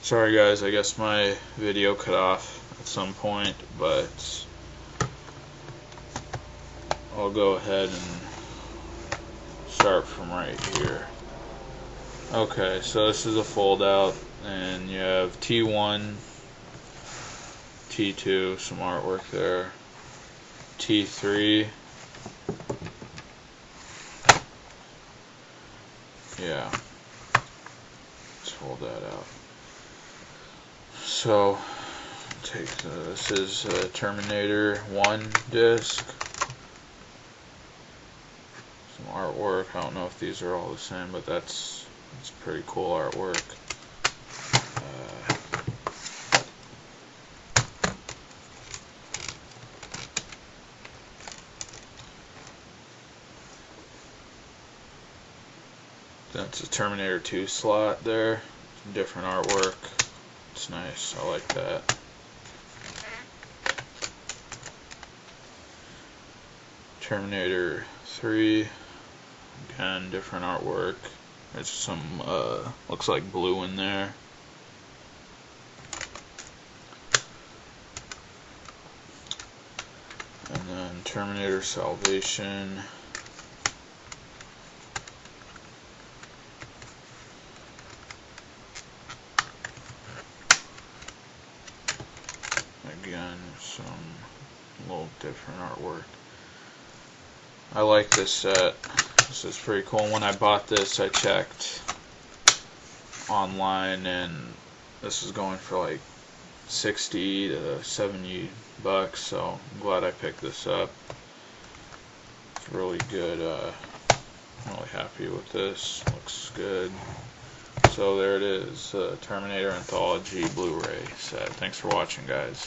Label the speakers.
Speaker 1: Sorry guys, I guess my video cut off at some point, but I'll go ahead and start from right here. Okay, so this is a fold out, and you have T1, T2, some artwork there, T3, yeah, let's hold that out. So, this is a Terminator 1 disc, some artwork. I don't know if these are all the same, but that's pretty cool artwork. That's a Terminator 2 slot there, some different artwork. It's nice, I like that. Terminator 3, again, different artwork. There's some, looks like blue in there. And then Terminator Salvation. Again, some little different artwork. I like this set. This is pretty cool. When I bought this, I checked online, and this is going for like 60 to 70 bucks, so I'm glad I picked this up. It's really good. I'm really happy with this. Looks good. So there it is, Terminator Anthology Blu-ray set. Thanks for watching, guys.